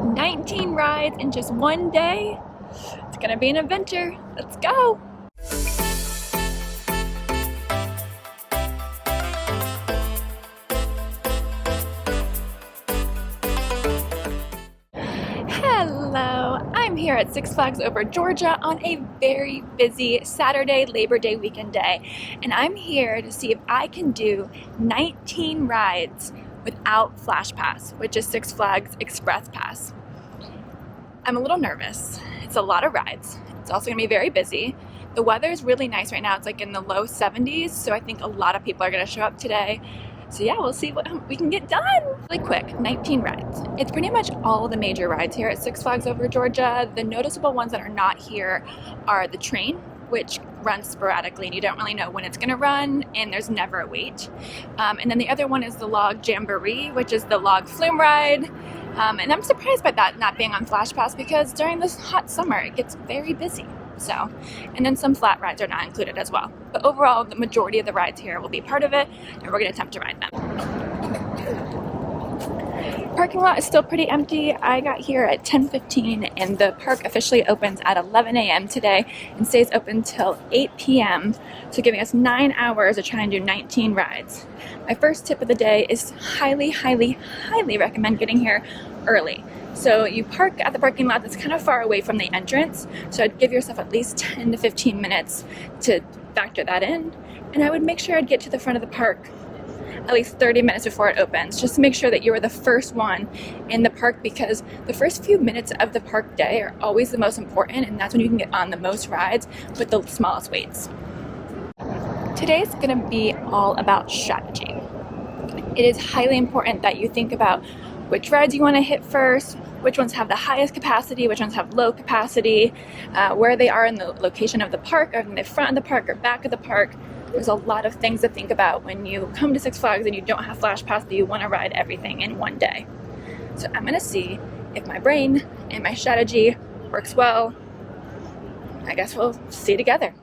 19 rides in just one day. It's gonna be an adventure. Let's go. Hello, I'm here at Six Flags Over Georgia on a very busy Saturday Labor Day weekend day, and I'm here to see if I can do 19 rides without Flash Pass, which is Six Flags Express Pass. I'm a little nervous. It's a lot of rides. It's also gonna be very busy. The weather is really nice right now. It's like in the low 70s, so I think a lot of people are gonna show up today. So yeah, we'll see what we can get done. Really quick, 19 rides. It's pretty much all the major rides here at Six Flags Over Georgia. The noticeable ones that are not here are the train, which runs sporadically and you don't really know when it's gonna run, and there's never a wait. And then the other one is the log jamboree, which is the log flume ride. And I'm surprised by that not being on Flash Pass because during this hot summer, it gets very busy. So, and then some flat rides are not included as well. But overall, the majority of the rides here will be part of it, and we're gonna attempt to ride them. Parking lot is still pretty empty. I got here at 10:15 and the park officially opens at 11 a.m. today and stays open till 8 p.m. So giving us 9 hours to try and do 19 rides. My first tip of the day is highly, highly, highly recommend getting here early. So you park at the parking lot that's kind of far away from the entrance. So I'd give yourself at least 10 to 15 minutes to factor that in. And I would make sure I'd get to the front of the park at least 30 minutes before it opens, just to make sure that you are the first one in the park, because the first few minutes of the park day are always the most important, and that's when you can get on the most rides with the smallest waits. Today's gonna be all about strategy. It is highly important that you think about which rides you want to hit first, which ones have the highest capacity, which ones have low capacity, where they are in the location of the park, or in the front of the park or back of the park. There's a lot of things to think about when you come to Six Flags and you don't have Flash Pass, but you want to ride everything in one day. So I'm going to see if my brain and my strategy works well. I guess we'll see together.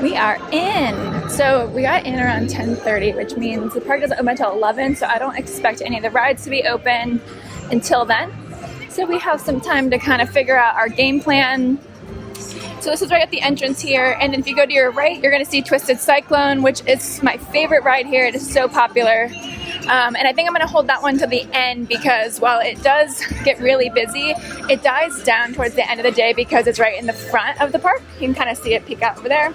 We are in. So we got in around 10:30, which means the park doesn't open until 11, so I don't expect any of the rides to be open until then. So we have some time to kind of figure out our game plan. So this is right at the entrance here, and if you go to your right, you're going to see Twisted Cyclone, which is my favorite ride here. It is so popular. And I think I'm going to hold that one to the end because while it does get really busy, it dies down towards the end of the day because it's right in the front of the park. You can kind of see it peek out over there.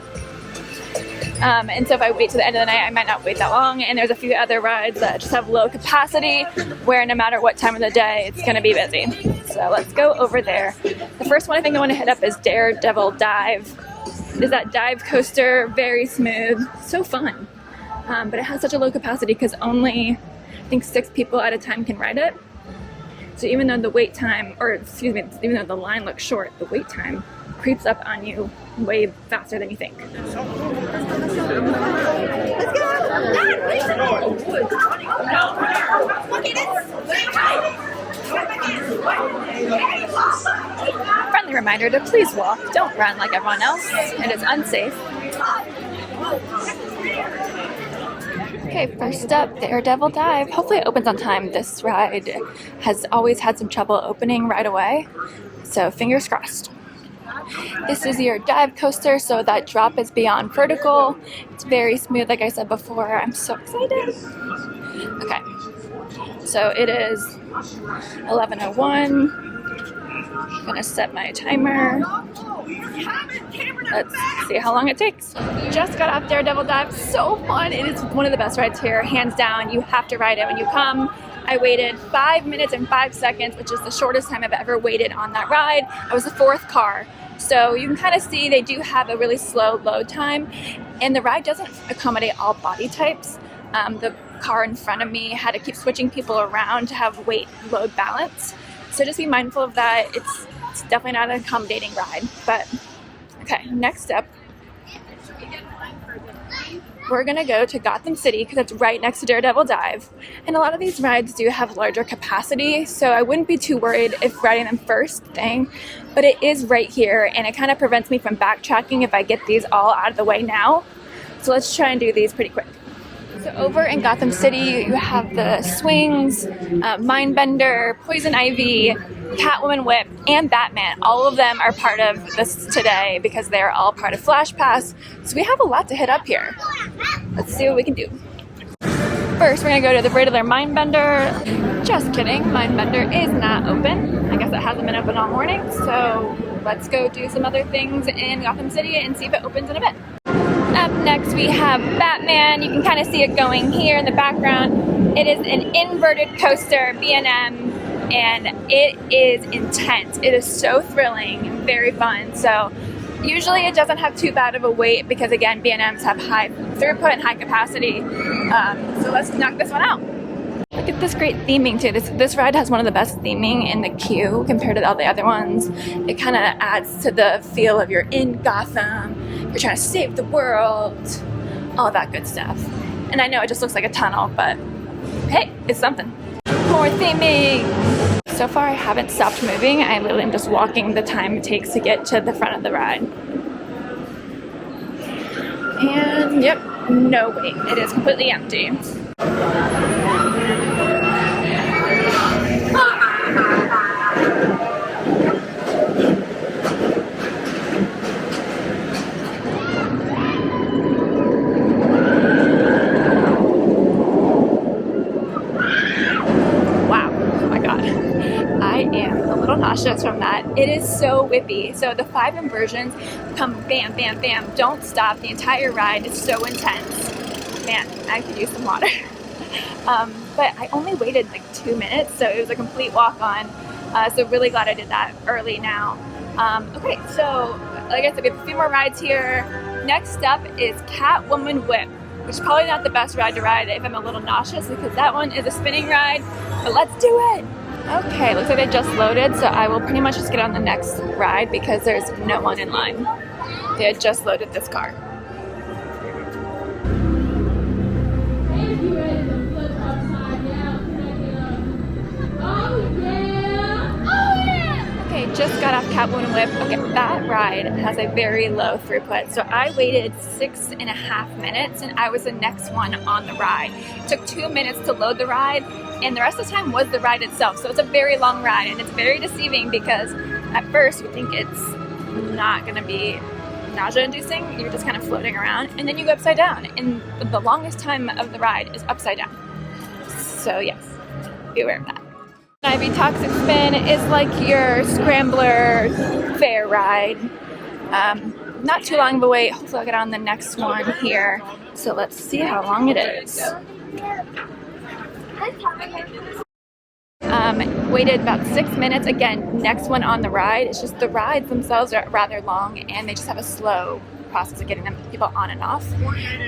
And so if I wait to the end of the night, I might not wait that long. And there's a few other rides that just have low capacity where no matter what time of the day, it's going to be busy. So let's go over there. The first one I think I want to hit up is Daredevil Dive. It is that dive coaster, very smooth, so fun. But it has such a low capacity because only, I think, 6 people at a time can ride it. So even though the wait time, or excuse me, even though the line looks short, the wait time creeps up on you way faster than you think. Let's go! Friendly reminder to please walk, don't run like everyone else. It is unsafe. Okay, first up, Daredevil Dive. Hopefully it opens on time. This ride has always had some trouble opening right away, so fingers crossed. This is your dive coaster, so that drop is beyond vertical. It's very smooth, like I said before. I'm so excited. Okay, so it is 11:01. I'm gonna set my timer. Let's see how long it takes. Just got off Daredevil Dive. So fun. It is one of the best rides here, hands down. You have to ride it when you come. I waited 5 minutes and 5 seconds, which is the shortest time I've ever waited on that ride. I was the 4th car. So you can kind of see they do have a really slow load time, and the ride doesn't accommodate all body types. The car in front of me had to keep switching people around to have weight load balance. So just be mindful of that. It's definitely not an accommodating ride. But okay, next up, we're gonna go to Gotham City because it's right next to Daredevil Dive. And a lot of these rides do have larger capacity, so I wouldn't be too worried if riding them first thing, but it is right here and it kind of prevents me from backtracking if I get these all out of the way now. So let's try and do these pretty quick. So over in Gotham City, you have the swings, Mindbender, Poison Ivy, Catwoman Whip, and Batman. All of them are part of this today because they're all part of Flash Pass. So we have a lot to hit up here. Let's see what we can do. First, we're gonna go to the Riddler Mindbender. Just kidding, Mindbender is not open. I guess it hasn't been open all morning. So let's go do some other things in Gotham City and see if it opens in a bit. Up next we have Batman. You can kind of see it going here in the background. It is an inverted coaster, B&M, and it is intense. It is so thrilling and very fun. So usually it doesn't have too bad of a wait because again, B&Ms have high throughput and high capacity. So let's knock this one out. Look at this great theming too. This ride has one of the best theming in the queue compared to all the other ones. It kind of adds to the feel of you're in Gotham, you're trying to save the world, all that good stuff. And I know it just looks like a tunnel, but hey, it's something. More theming! So far I haven't stopped moving. I literally am just walking the time it takes to get to the front of the ride. And yep, no wait, it is completely empty. Nauseous from that. It is so whippy. So the 5 inversions come bam, bam, bam, don't stop. The entire ride is so intense. Man, I could use some water. But I only waited like 2 minutes, so it was a complete walk on. So really glad I did that early now. Okay, so like I said, we have a few more rides here. Next up is Catwoman Whip, which is probably not the best ride to ride if I'm a little nauseous because that one is a spinning ride, but let's do it. Okay, looks like they just loaded, so I will pretty much just get on the next ride because there's no one in line. They had just loaded this car. Okay, just got off Catwoman Whip. Okay, that ride has a very low throughput, so I waited 6.5 minutes and I was the next one on the ride. It took 2 minutes to load the ride, and the rest of the time was the ride itself. So it's a very long ride and it's very deceiving because at first you think it's not gonna be nausea inducing. You're just kind of floating around and then you go upside down. And the longest time of the ride is upside down. So yes, be aware of that. Ivy Toxic Spin is like your scrambler fair ride. Not too long of a wait. Hopefully I'll get on the next one here. So let's see how long it is. Waited about 6 minutes. Again, next one on the ride. It's just the rides themselves are rather long and they just have a slow process of getting them people on and off.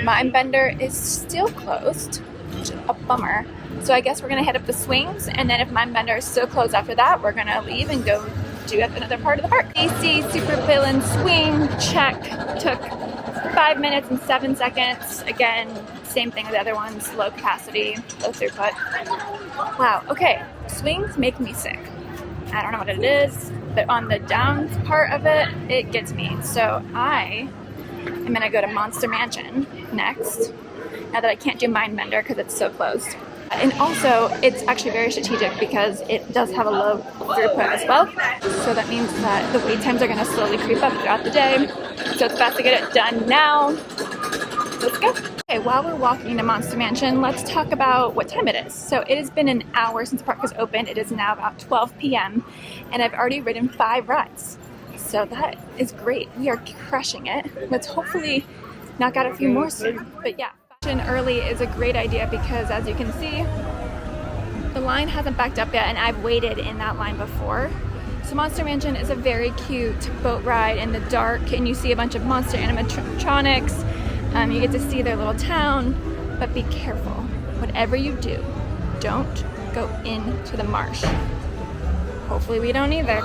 Mindbender is still closed, which is a bummer. So I guess we're gonna head up the swings, and then if Mindbender is still closed after that, we're gonna leave and go do another part of the park. AC Super Villain Swing, check. Took 5 minutes and 7 seconds. Again, same thing as the other ones, low capacity, low throughput. Wow, okay, swings make me sick. I don't know what it is, but on the down part of it, it gets me. So I am gonna go to Monster Mansion next, now that I can't do Mindbender because it's so closed. And also, it's actually very strategic because it does have a low throughput as well. So that means that the wait times are going to slowly creep up throughout the day. So it's best to get it done now. Let's go. Okay, while we're walking to Monster Mansion, let's talk about what time it is. So it has been an hour since the park was open. It is now about 12 p.m. and I've already ridden 5 rides. So that is great. We are crushing it. Let's hopefully knock out a few more soon. But yeah. Early is a great idea because as you can see, the line hasn't backed up yet and I've waited in that line before. So Monster Mansion is a very cute boat ride in the dark and you see a bunch of monster animatronics. You get to see their little town, but be careful. Whatever you do, don't go into the marsh. Hopefully we don't either.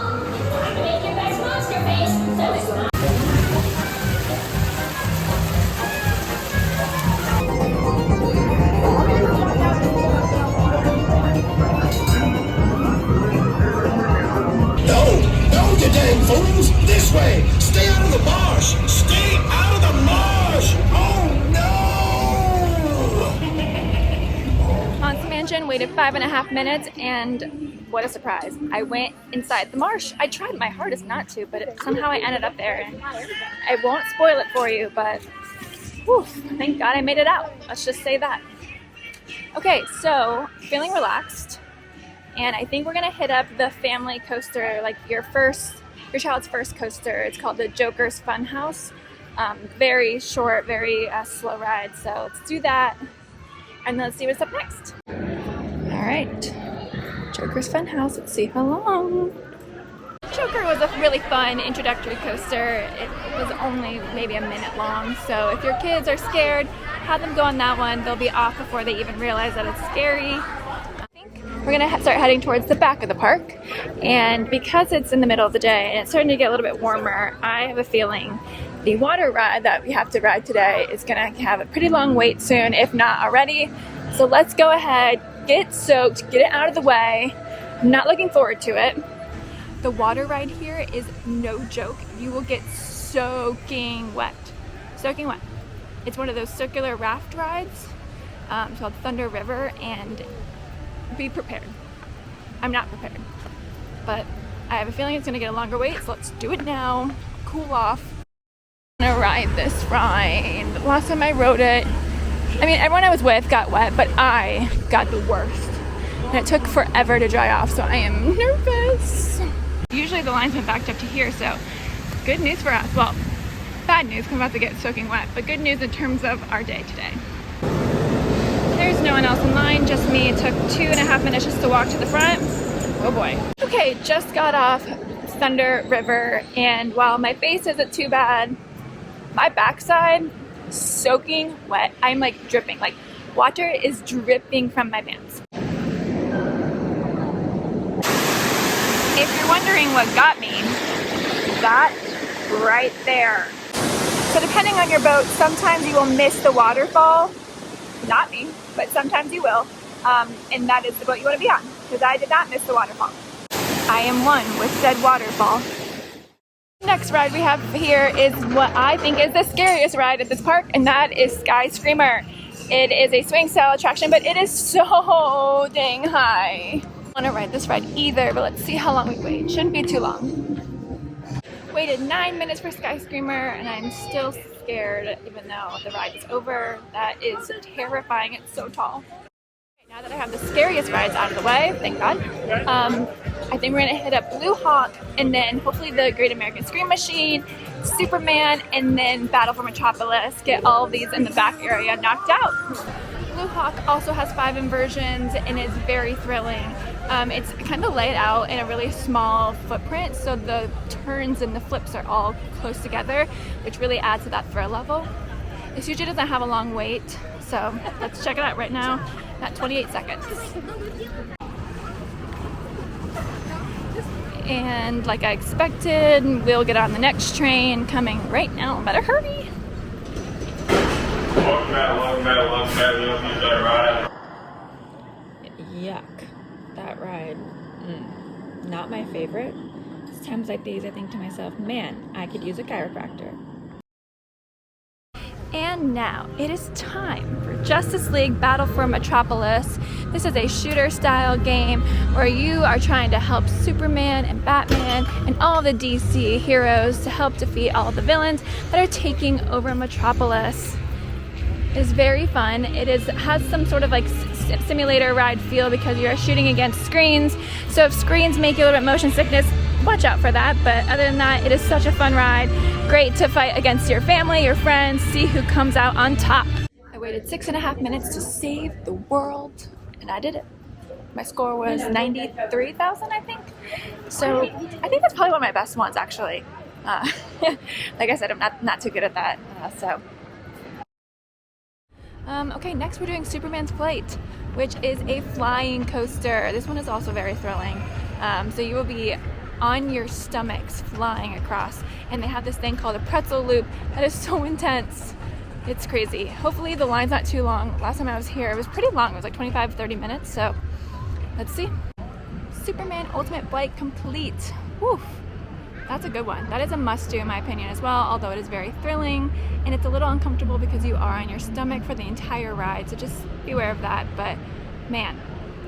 Dang fools! This way! Stay out of the marsh! Stay out of the marsh! Oh no! waited 5.5 minutes, and what a surprise. I went inside the marsh. I tried my hardest not to, but somehow I ended up there, and I won't spoil it for you, but whew, thank God I made it out. Let's just say that. Okay, so feeling relaxed, and I think we're gonna hit up the family coaster, like your child's first coaster. It's called the Joker's Fun House. Very short, very slow ride, so let's do that, and then let's see what's up next. All right, Joker's Fun House, let's see how long. Joker was a really fun introductory coaster. It was only maybe a minute long, so if your kids are scared, have them go on that one. They'll be off before they even realize that it's scary. I think we're gonna start heading towards the back of the park, and because it's in the middle of the day and it's starting to get a little bit warmer, I have a feeling the water ride that we have to ride today is gonna have a pretty long wait soon, if not already. So let's go ahead, get soaked, get it out of the way. I'm not looking forward to it. The water ride here is no joke. You will get soaking wet. Soaking wet. It's one of those circular raft rides. It's called Thunder River, and be prepared. I'm not prepared, but I have a feeling it's gonna get a longer wait, so let's do it now. Cool off. I'm gonna ride this ride. Last time I rode it, I mean, everyone I was with got wet, but I got the worst. And it took forever to dry off, so I am nervous. Usually the line's been backed up to here, so good news for us. Well, bad news, because I'm about to get soaking wet, but good news in terms of our day today. There's no one else in line, just me. It took 2.5 minutes just to walk to the front. Oh boy. Okay, just got off Thunder River, and while my face isn't too bad, my backside, soaking wet. I'm like dripping, like water is dripping from my pants. If you're wondering what got me, that right there. So depending on your boat, sometimes you will miss the waterfall. Not me, but sometimes you will. And that is the boat you want to be on, because I did not miss the waterfall. I am one with said waterfall. Next ride we have here is what I think is the scariest ride at this park, and that is Sky Screamer. It is a swing style attraction, but it is so dang high. I don't want to ride this ride either, but let's see how long we wait. Shouldn't be too long. Waited 9 minutes for Sky Screamer, and I'm still scared even though the ride is over. That is terrifying. It's so tall. Now that I have the scariest rides out of the way, thank God, I think we're gonna hit up Blue Hawk, and then hopefully the Great American Scream Machine, Superman, and then Battle for Metropolis. Get all of these in the back area knocked out. Blue Hawk also has 5 inversions and is very thrilling. It's kind of laid out in a really small footprint, so the turns and the flips are all close together, which really adds to that thrill level. This usually doesn't have a long wait, so let's check it out right now at 28 seconds. And like I expected, we'll get on the next train coming right now. Better hurry. Welcome back. We hope you enjoy the ride. Yuck. That ride. Not my favorite. It's times like these I think to myself, man, I could use a chiropractor. And now it is time for Justice League Battle for Metropolis. This is a shooter style game where you are trying to help Superman and Batman and all the DC heroes to help defeat all the villains that are taking over Metropolis. It is very fun. It has some sort of like simulator ride feel because you're shooting against screens. So if screens make you a little bit motion sickness, watch out for that. But other than that, it is such a fun ride. Great to fight against your family, your friends, see who comes out on top. I waited 6.5 minutes to save the world, and I did it. My score was 93,000, I think. So I think that's probably one of my best ones, actually. Like I said, I'm not too good at that. Okay, next we're doing Superman's Flight, which is a flying coaster. This one is also very thrilling. So you will be on your stomachs flying across, and they have this thing called a pretzel loop that is so intense. It's crazy. Hopefully the line's not too long. Last time I was here, it was pretty long. It was like 25-30 minutes, so let's see. Superman Ultimate Flight complete. Whew. That's a good one. That is a must-do in my opinion as well, although it is very thrilling, and it's a little uncomfortable because you are on your stomach for the entire ride, so just beware of that. But man,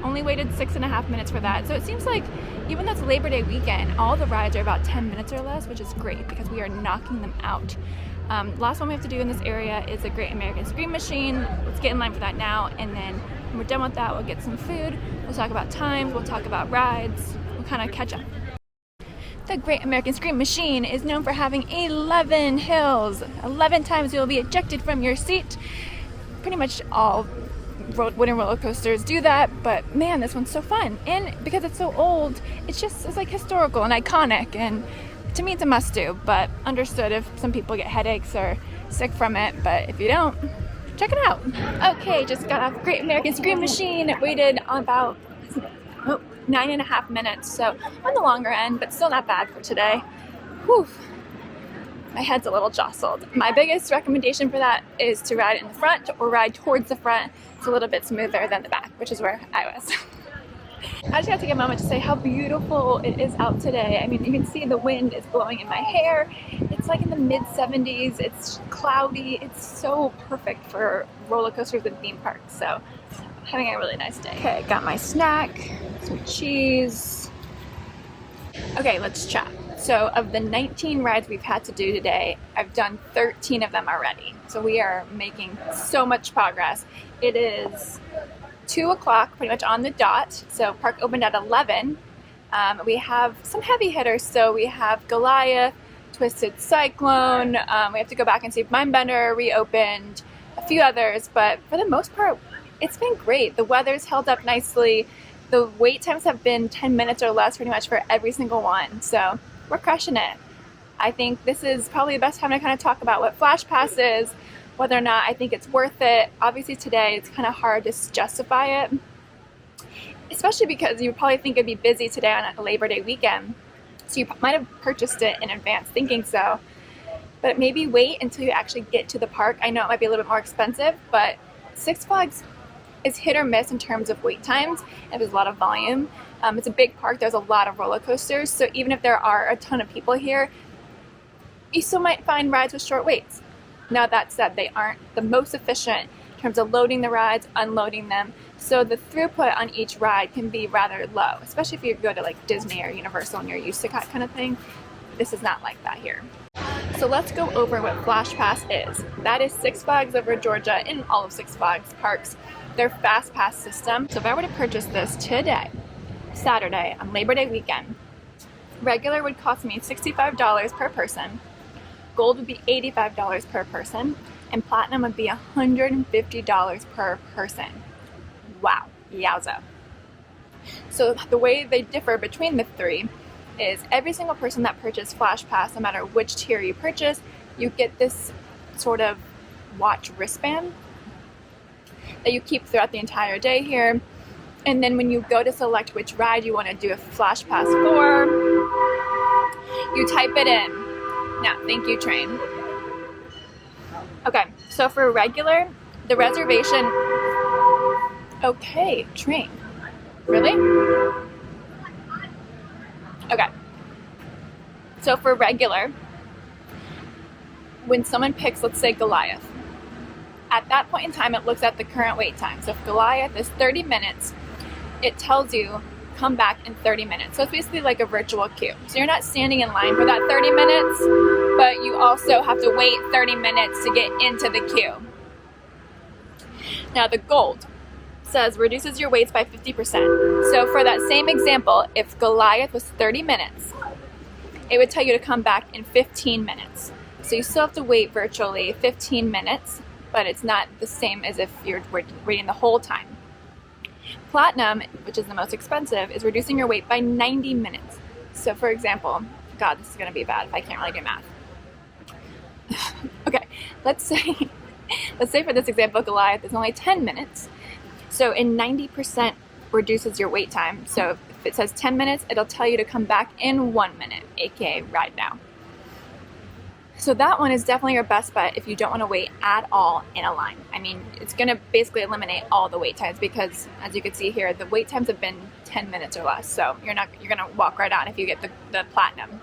Only waited 6.5 minutes for that. So it seems like even though it's Labor Day weekend, all the rides are about 10 minutes or less, which is great because we are knocking them out. Last one we have to do in this area is the Great American Scream Machine. Let's get in line for that now, and then when we're done with that, we'll get some food, we'll talk about times, we'll talk about rides, we'll kind of catch up. The Great American Scream Machine is known for having 11 hills. 11 times you will be ejected from your seat. Pretty much all wooden roller coasters do that, but man, this one's so fun. And because it's so old, it's like historical and iconic, and to me it's a must do, but understood if some people get headaches or sick from it, but if you don't, check it out. Okay, just got off Great American Scream Machine. Waited about 9.5 minutes, so on the longer end, but still not bad for today. Whew. My head's a little jostled. My biggest recommendation for that is to ride in the front or ride towards the front. It's a little bit smoother than the back, which is where I was. I just got to take a moment to say how beautiful it is out today. I mean, you can see the wind is blowing in my hair. It's like in the mid 70s. It's cloudy. It's so perfect for roller coasters and theme parks. So I'm having a really nice day. Okay, got my snack, some cheese. Okay, let's chat. So of the 19 rides we've had to do today, I've done 13 of them already. So we are making so much progress. It is 2 o'clock, pretty much on the dot. So park opened at 11. We have some heavy hitters. So we have Goliath, Twisted Cyclone. We have to go back and see if Mindbender reopened, a few others. But for the most part, it's been great. The weather's held up nicely. The wait times have been 10 minutes or less pretty much for every single one. So we're crushing it. I think this is probably the best time to kind of talk about what Flash Pass is, whether or not I think it's worth it. Obviously today it's kind of hard to justify it, especially because you probably think it'd be busy today on a Labor Day weekend. So you might have purchased it in advance thinking so, but maybe wait until you actually get to the park. I know it might be a little bit more expensive, but Six Flags is hit or miss in terms of wait times, and there's a lot of volume. It's a big park, there's a lot of roller coasters, so even if there are a ton of people here, you still might find rides with short waits. Now that said, they aren't the most efficient in terms of loading the rides, unloading them, so the throughput on each ride can be rather low, especially if you go to like Disney or Universal and you're used to that kind of thing. This is not like that here. So let's go over what Flash Pass is. That is Six Flags over Georgia and all of Six Flags parks, their Fast Pass system. So if I were to purchase this today, Saturday on Labor Day weekend, regular would cost me $65 per person, gold would be $85 per person, and platinum would be $150 per person. Wow, yowza. So the way they differ between the three is every single person that purchased Flash Pass, no matter which tier you purchase, you get this sort of watch wristband that you keep throughout the entire day here. And then when you go to select which ride you want to do a Flash Pass for, you type it in. Now, thank you, train. Okay, so for regular, the reservation... Okay, train. Really? Okay. So for regular, when someone picks, let's say Goliath, at that point in time, it looks at the current wait time. So if Goliath is 30 minutes, it tells you come back in 30 minutes. So it's basically like a virtual queue. So you're not standing in line for that 30 minutes, but you also have to wait 30 minutes to get into the queue. Now the gold says reduces your waits by 50%. So for that same example, if Goliath was 30 minutes, it would tell you to come back in 15 minutes. So you still have to wait virtually 15 minutes, but it's not the same as if you're waiting the whole time. Platinum, which is the most expensive, is reducing your wait by 90 minutes. So for example, God, this is gonna be bad if I can't really do math. Okay, let's say for this example, Goliath is only 10 minutes. So in 90% reduces your wait time. So if it says 10 minutes, it'll tell you to come back in 1 minute, aka ride now. So that one is definitely your best bet if you don't want to wait at all in a line. I mean, it's going to basically eliminate all the wait times because, as you can see here, the wait times have been 10 minutes or less. So you're going to walk right on if you get the platinum.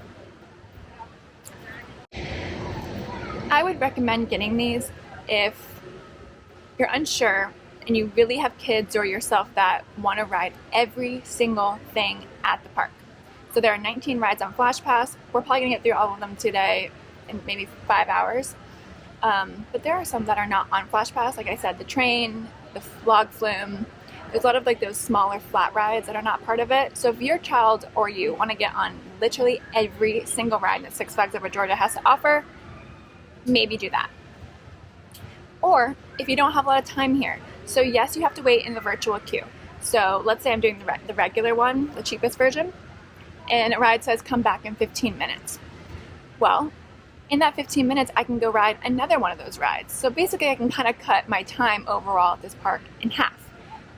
I would recommend getting these if you're unsure and you really have kids or yourself that want to ride every single thing at the park. So there are 19 rides on Flash Pass. We're probably gonna get through all of them today in maybe 5 hours. But there are some that are not on Flash Pass. Like I said, the train, the log flume. There's a lot of like those smaller flat rides that are not part of it. So if your child or you want to get on literally every single ride that Six Flags Over Georgia has to offer, maybe do that. Or if you don't have a lot of time here, so yes, you have to wait in the virtual queue. So let's say I'm doing the regular one, the cheapest version, and a ride says come back in 15 minutes. Well, in that 15 minutes, I can go ride another one of those rides. So basically I can kind of cut my time overall at this park in half,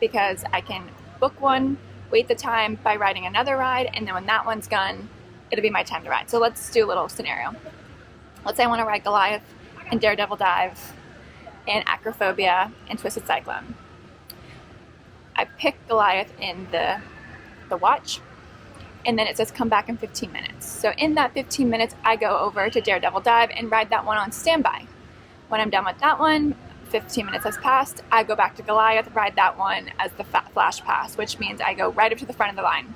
because I can book one, wait the time by riding another ride, and then when that one's done, it'll be my time to ride. So let's do a little scenario. Let's say I want to ride Goliath and Daredevil Dive and Acrophobia and Twisted Cyclone. I pick Goliath in the watch, and then it says come back in 15 minutes. So in that 15 minutes, I go over to Daredevil Dive and ride that one on standby. When I'm done with that one, 15 minutes has passed, I go back to Goliath, ride that one as the Flash Pass, which means I go right up to the front of the line.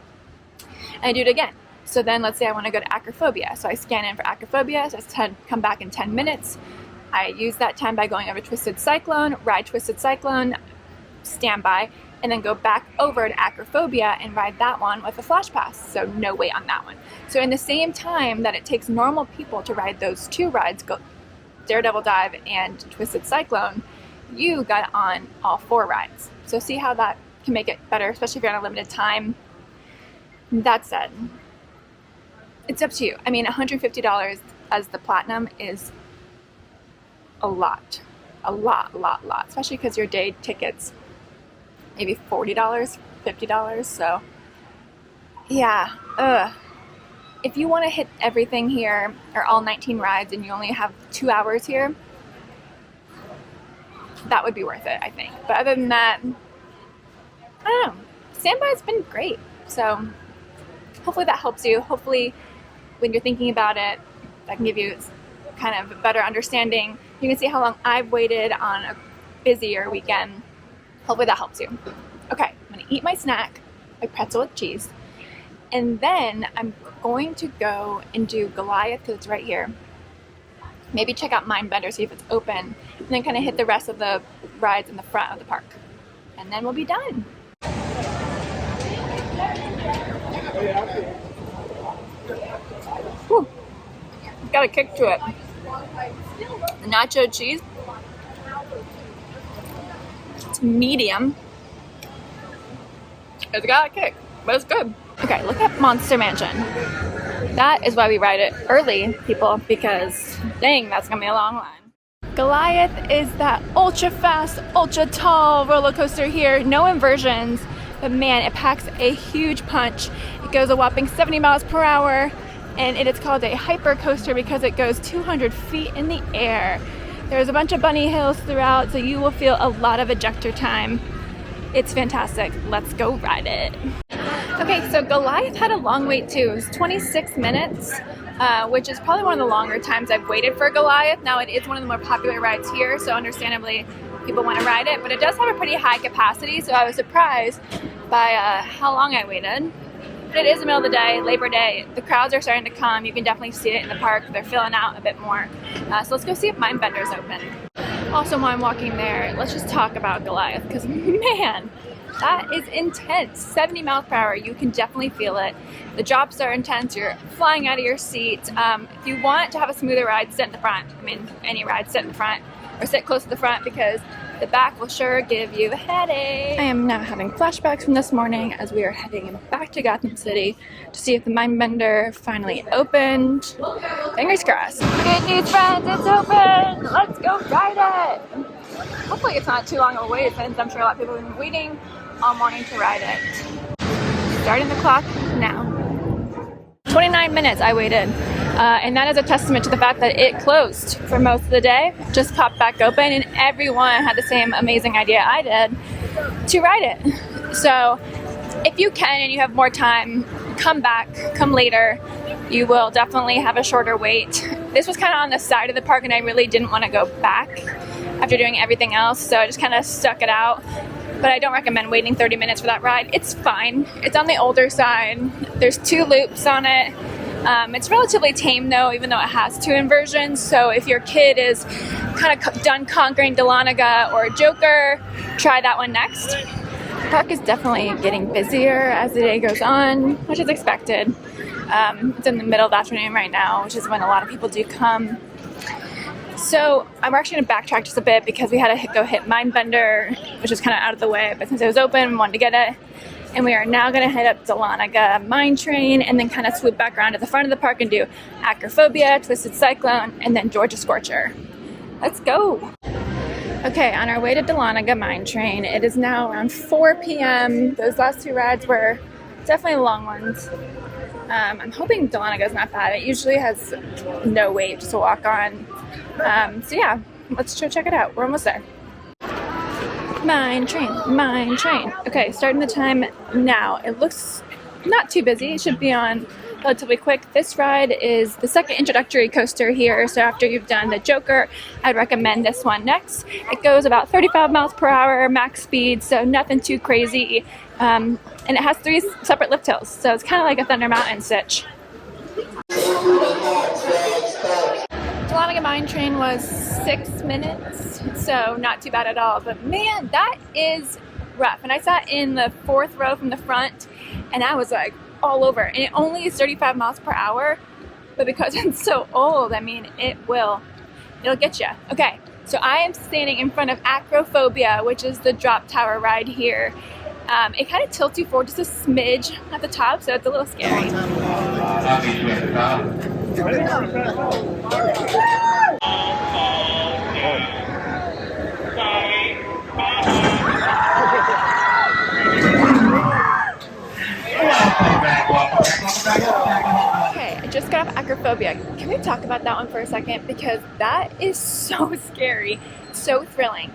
And I do it again. So then let's say I want to go to Acrophobia. So I scan in for Acrophobia, so it's come back in 10 minutes. I use that time by going over Twisted Cyclone, ride Twisted Cyclone, standby, and then go back over to Acrophobia and ride that one with a Flash Pass. So no wait on that one. So in the same time that it takes normal people to ride those two rides, Daredevil Dive and Twisted Cyclone, you got on all 4 rides. So see how that can make it better, especially if you're on a limited time. That said, it's up to you. I mean, $150 as the platinum is a lot, especially because your day ticket's maybe $40, $50. So yeah, if you want to hit everything here, or all 19 rides, and you only have 2 hours here, that would be worth it, I think. But other than that, I don't know. Standby's been great. So hopefully that helps you. Hopefully when you're thinking about it, that can give you kind of a better understanding. You can see how long I've waited on a busier weekend. Hopefully that helps you. Okay, I'm gonna eat my snack, my pretzel with cheese, and then I'm going to go and do Goliath because it's right here. Maybe check out Mindbender, see if it's open, and then kind of hit the rest of the rides in the front of the park. And then we'll be done. Whew. Got a kick to it. The nacho cheese, it's medium. It's got a kick, but it's good. Okay, look at Monster Mansion. That is why we ride it early, people, because dang, that's gonna be a long line. Goliath is that ultra fast, ultra tall roller coaster here. No inversions, but man, it packs a huge punch. It goes a whopping 70 miles per hour, and it is called a hyper coaster because it goes 200 feet in the air. There's a bunch of bunny hills throughout, so you will feel a lot of ejector time. It's fantastic. Let's go ride it. Okay, so Goliath had a long wait too. It was 26 minutes, which is probably one of the longer times I've waited for Goliath. Now it is one of the more popular rides here, so understandably people want to ride it, but it does have a pretty high capacity, so I was surprised by how long I waited. But it is the middle of the day, Labor Day. The crowds are starting to come. You can definitely see it in the park. They're filling out a bit more. So let's go see if Mindbender's open. Also, while I'm walking there, let's just talk about Goliath, because man, that is intense. 70 miles per hour, you can definitely feel it. The drops are intense, you're flying out of your seat. If you want to have a smoother ride, sit in the front. I mean, any ride, sit in the front, or sit close to the front, because the back will sure give you a headache. I am now having flashbacks from this morning as we are heading back to Gotham City to see if the Mindbender finally opened. Fingers crossed. Good news, friends, it's open! Let's go ride it! Hopefully it's not too long of a wait, since I'm sure a lot of people have been waiting all morning to ride it. Starting the clock now. 29 minutes I waited. And that is a testament to the fact that it closed for most of the day, just popped back open, and everyone had the same amazing idea I did to ride it. So if you can and you have more time, come back, come later. You will definitely have a shorter wait. This was kind of on the side of the park and I really didn't want to go back. after doing everything else, so I just kind of stuck it out. But I don't recommend waiting 30 minutes for that ride. It's fine. It's on the older side. There's 2 loops on it. It's relatively tame though, even though it has 2 inversions. So if your kid is kind of done conquering Dahlonega or Joker, try that one next. The park is definitely getting busier as the day goes on, which is expected. It's in the middle of the afternoon right now, which is when a lot of people do come. So I'm actually going to backtrack just a bit because we had to go hit Mindbender, which is kind of out of the way, but since it was open, we wanted to get it. And we are now going to head up Dahlonega Mine Train and then kind of swoop back around to the front of the park and do Acrophobia, Twisted Cyclone, and then Georgia Scorcher. Let's go! Okay, on our way to Dahlonega Mine Train, it is now around 4 p.m. Those last 2 rides were definitely long ones. I'm hoping Dahlonega is not bad. It usually has no wait just to walk on. So yeah, let's go check it out. We're almost there. Mine Train, Mine Train. Okay, starting the time now. It looks not too busy. It should be on relatively quick. This ride is the second introductory coaster here, so after you've done the Joker, I'd recommend this one next. It goes about 35 miles per hour max speed, so nothing too crazy. And it has 3 separate lift hills, so it's kind of like a Thunder Mountain sitch. Dahlonega Mine Train was 6 minutes, so not too bad at all. But man, that is rough. And I sat in the 4th row from the front, and I was like all over. And it only is 35 miles per hour, but because it's so old, I mean, it'll get you. Okay, so I am standing in front of Acrophobia, which is the drop tower ride here. It kind of tilts you forward just a smidge at the top, so it's a little scary. Okay, I just got off Acrophobia. Can we talk about that one for a second? Because that is so scary, so thrilling.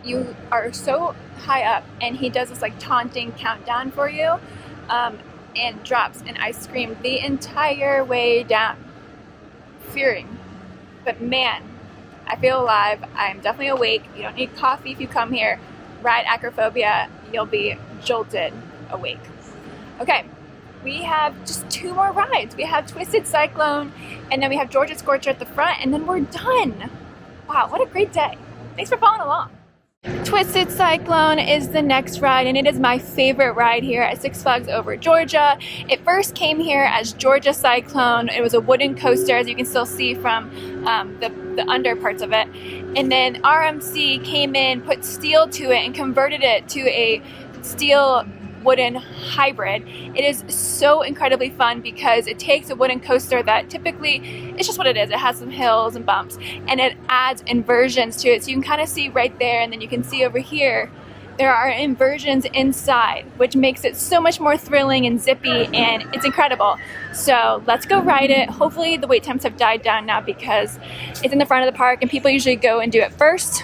You are so high up, and he does this like taunting countdown for you, and drops, and I screamed the entire way down. Fearing. But man, I feel alive. I'm definitely awake. You don't need coffee if you come here. Ride Acrophobia, you'll be jolted awake. Okay, we have just 2 more rides. We have Twisted Cyclone, and then we have Georgia Scorcher at the front, and then we're done. Wow, what a great day. Thanks for following along. Twisted Cyclone is the next ride, and it is my favorite ride here at Six Flags Over Georgia. It first came here as Georgia Cyclone. It was a wooden coaster, as you can still see from the under parts of it. And then RMC came in, put steel to it, and converted it to a steel wooden hybrid. It is so incredibly fun because it takes a wooden coaster that typically, it's just what it is. It has some hills and bumps, and it adds inversions to it. So you can kind of see right there, and then you can see over here, there are inversions inside, which makes it so much more thrilling and zippy, and it's incredible. So let's go ride it. Hopefully the wait times have died down now because it's in the front of the park, and people usually go and do it first.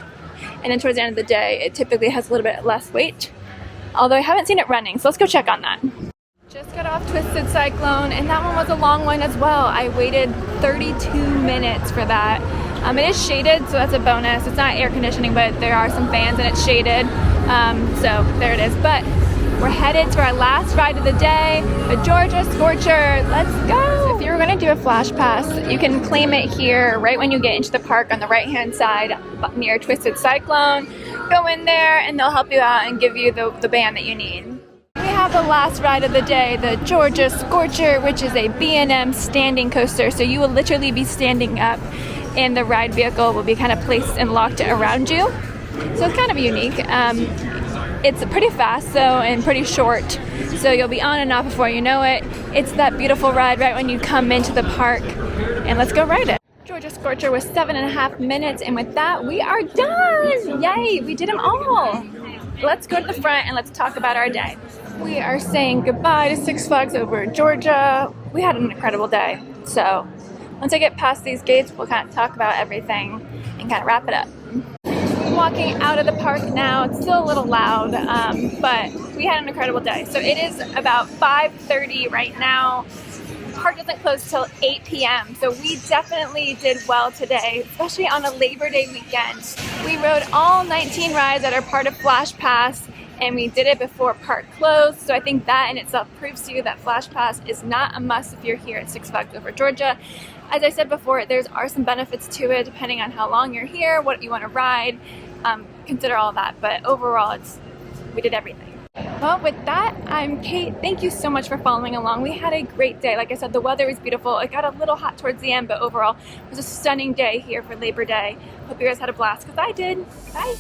And then towards the end of the day, it typically has a little bit less wait. Although I haven't seen it running, so let's go check on that. Just got off Twisted Cyclone, and that one was a long one as well. I waited 32 minutes for that. It is shaded, so that's a bonus. It's not air conditioning, but there are some fans and it's shaded. So there it is. But we're headed to our last ride of the day, the Georgia Scorcher. Let's go! So if you're gonna do a flash pass, you can claim it here right when you get into the park on the right-hand side near Twisted Cyclone. Go in there and they'll help you out and give you the band that you need. We have the last ride of the day, the Georgia Scorcher, which is a B&M standing coaster. So you will literally be standing up, and the ride vehicle will be kind of placed and locked around you. So it's kind of unique. It's pretty fast though, and pretty short. So you'll be on and off before you know it. It's that beautiful ride right when you come into the park. And let's go ride it. Georgia Scorcher was 7.5 minutes, and with that, we are done! Yay, we did them all! Let's go to the front and let's talk about our day. We are saying goodbye to Six Flags Over Georgia. We had an incredible day. So once I get past these gates, we'll kind of talk about everything and kind of wrap it up. Walking out of the park now. It's still a little loud, but we had an incredible day. So it is about 5:30 right now. park doesn't close till 8 p.m. So we definitely did well today, especially on a Labor Day weekend. We rode all 19 rides that are part of Flash Pass, and we did it before park closed. So I think that in itself proves to you that Flash Pass is not a must if you're here at Six Flags Over Georgia. As I said before, there are some benefits to it depending on how long you're here, what you want to ride. Consider all that, but overall, we did everything. Well, with that, I'm Kate. Thank you so much for following along. We had a great day. Like I said, the weather was beautiful. It got a little hot towards the end, but overall, it was a stunning day here for Labor Day. Hope you guys had a blast, because I did. Bye.